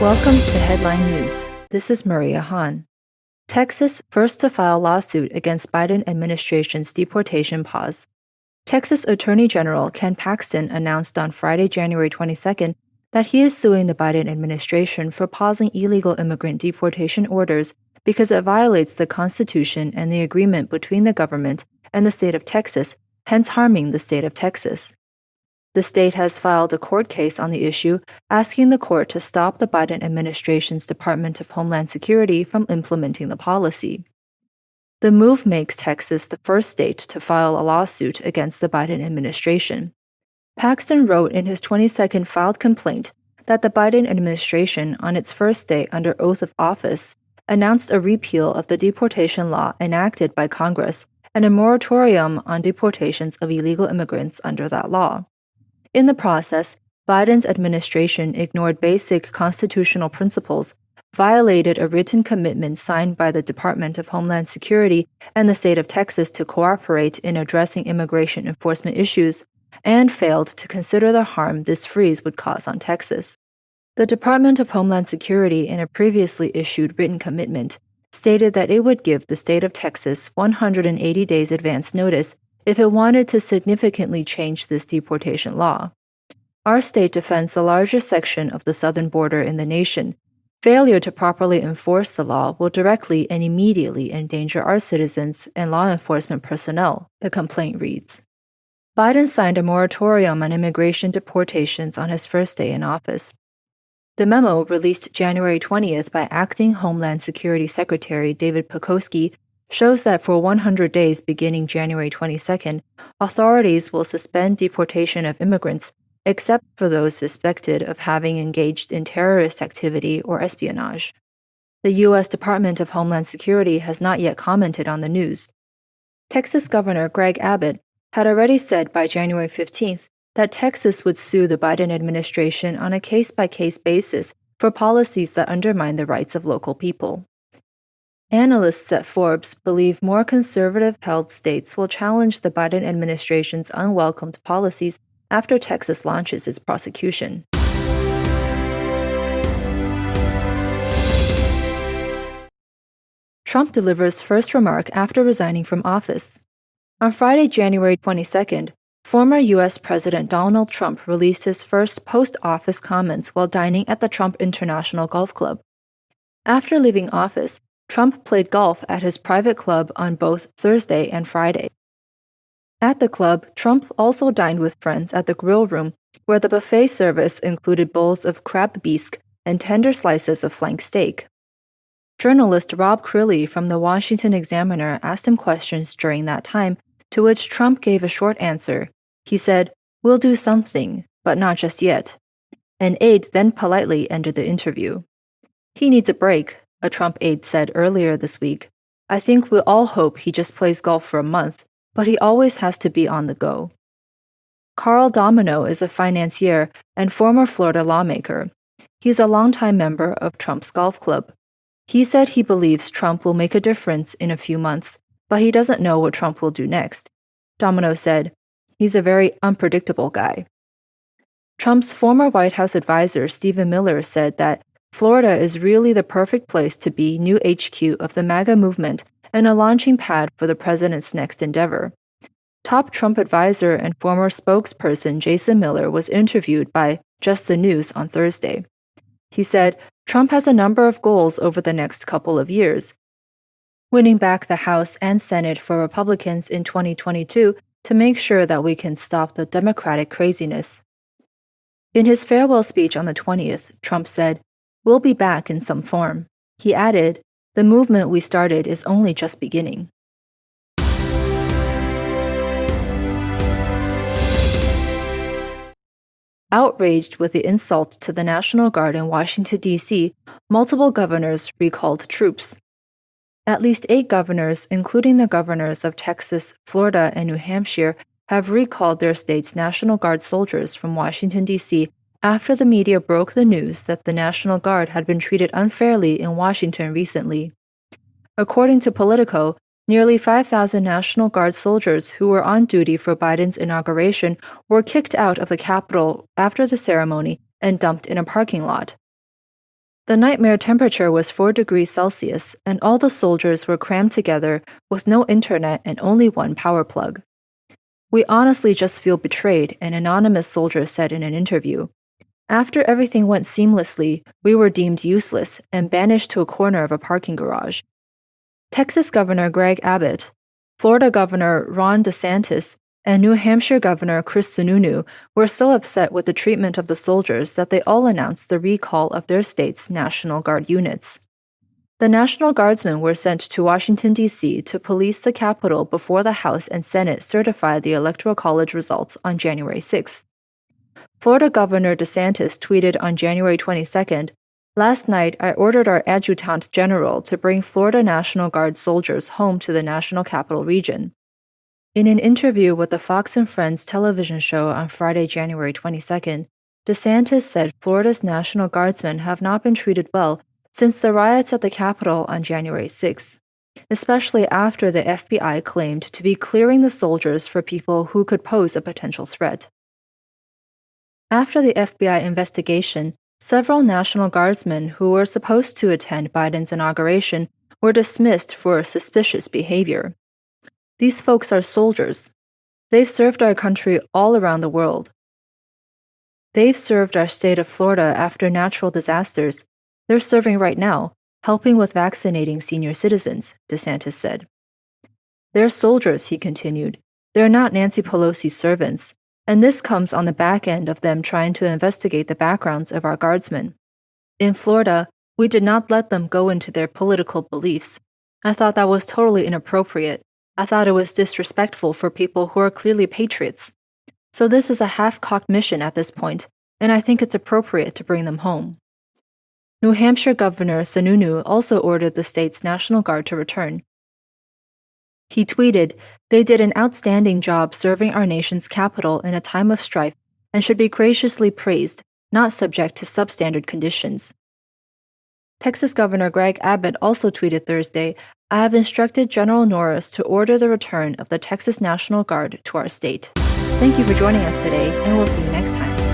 Welcome to Headline News. This is Maria Hahn. Texas first to file lawsuit against Biden administration's deportation pause. Texas Attorney General Ken Paxton announced on Friday, January 22nd, that he is suing the Biden administration for pausing illegal immigrant deportation orders because it violates the Constitution and the agreement between the government and the state of Texas, hence harming the state of Texas. The state has filed a court case on the issue, asking the court to stop the Biden administration's Department of Homeland Security from implementing the policy. The move makes Texas the first state to file a lawsuit against the Biden administration. Paxton wrote in his 22nd filed complaint that the Biden administration, on its first day under oath of office, announced a repeal of the deportation law enacted by Congress and a moratorium on deportations of illegal immigrants under that law. In the process, Biden's administration ignored basic constitutional principles, violated a written commitment signed by the Department of Homeland Security and the state of Texas to cooperate in addressing immigration enforcement issues, and failed to consider the harm this freeze would cause on Texas. The Department of Homeland Security, in a previously issued written commitment, stated that it would give the state of Texas 180 days advance notice if it wanted to significantly change this deportation law. Our state defends the largest section of the southern border in the nation. Failure to properly enforce the law will directly and immediately endanger our citizens and law enforcement personnel, the complaint reads. Biden signed a moratorium on immigration deportations on his first day in office. The memo, released January 20th by Acting Homeland Security Secretary David Pekoski, shows that for 100 days beginning January 22nd, authorities will suspend deportation of immigrants except for those suspected of having engaged in terrorist activity or espionage. The U.S. Department of Homeland Security has not yet commented on the news. Texas Governor Greg Abbott had already said by January 15th that Texas would sue the Biden administration on a case-by-case basis for policies that undermine the rights of local people. Analysts at Forbes believe more conservative-held states will challenge the Biden administration's unwelcomed policies after Texas launches its prosecution. Trump delivers first remark after resigning from office. On Friday, January 22nd, former U.S. President Donald Trump released his first post-office comments while dining at the Trump International Golf Club. After leaving office, Trump played golf at his private club on both Thursday and Friday. At the club, Trump also dined with friends at the grill room, where the buffet service included bowls of crab bisque and tender slices of flank steak. Journalist Rob Crilly from the Washington Examiner asked him questions during that time, to which Trump gave a short answer. He said, "We'll do something, but not just yet." An aide then politely ended the interview. "He needs a break," a Trump aide said earlier this week. "I think we all hope he just plays golf for a month, but he always has to be on the go." Carl Domino is a financier and former Florida lawmaker. He's a longtime member of Trump's golf club. He said he believes Trump will make a difference in a few months, but he doesn't know what Trump will do next. Domino said, "He's a very unpredictable guy." Trump's former White House advisor Stephen Miller said that Florida is really the perfect place to be new HQ of the MAGA movement and a launching pad for the president's next endeavor. Top Trump advisor and former spokesperson Jason Miller was interviewed by Just the News on Thursday. He said, "Trump has a number of goals over the next couple of years. Winning back the House and Senate for Republicans in 2022 to make sure that we can stop the Democratic craziness." In his farewell speech on the 20th, Trump said, "We'll be back in some form." He added, "The movement we started is only just beginning." Outraged with the insult to the National Guard in Washington, D.C., multiple governors recalled troops. At least 8 governors, including the governors of Texas, Florida, and New Hampshire, have recalled their state's National Guard soldiers from Washington, D.C. after the media broke the news that the National Guard had been treated unfairly in Washington recently. According to Politico, nearly 5,000 National Guard soldiers who were on duty for Biden's inauguration were kicked out of the Capitol after the ceremony and dumped in a parking lot. The nightmare temperature was 4 degrees Celsius, and all the soldiers were crammed together with no internet and only one power plug. We honestly just feel betrayed, an anonymous soldier said in an interview. After everything went seamlessly, we were deemed useless and banished to a corner of a parking garage. Texas Governor Greg Abbott, Florida Governor Ron DeSantis, and New Hampshire Governor Chris Sununu were so upset with the treatment of the soldiers that they all announced the recall of their state's National Guard units. The National Guardsmen were sent to Washington, D.C. to police the Capitol before the House and Senate certified the Electoral College results on January 6th. Florida Governor DeSantis tweeted on January 22nd, "Last night, I ordered our Adjutant General to bring Florida National Guard soldiers home to the National Capital Region." In an interview with the Fox and Friends television show on Friday, January 22nd, DeSantis said Florida's National Guardsmen have not been treated well since the riots at the Capitol on January 6th, especially after the FBI claimed to be clearing the soldiers for people who could pose a potential threat. After the FBI investigation, several National Guardsmen who were supposed to attend Biden's inauguration were dismissed for suspicious behavior. These folks are soldiers. They've served our country all around the world. They've served our state of Florida after natural disasters. They're serving right now, helping with vaccinating senior citizens, DeSantis said. They're soldiers, he continued. They're not Nancy Pelosi's servants, and this comes on the back end of them trying to investigate the backgrounds of our guardsmen. In Florida, we did not let them go into their political beliefs. I thought that was totally inappropriate. I thought it was disrespectful for people who are clearly patriots. So this is a half-cocked mission at this point, and I think it's appropriate to bring them home. New Hampshire Governor Sununu also ordered the state's National Guard to return. He tweeted, "They did an outstanding job serving our nation's capital in a time of strife and should be graciously praised, not subject to substandard conditions." Texas Governor Greg Abbott also tweeted Thursday, "I have instructed General Norris to order the return of the Texas National Guard to our state." Thank you for joining us today, and we'll see you next time.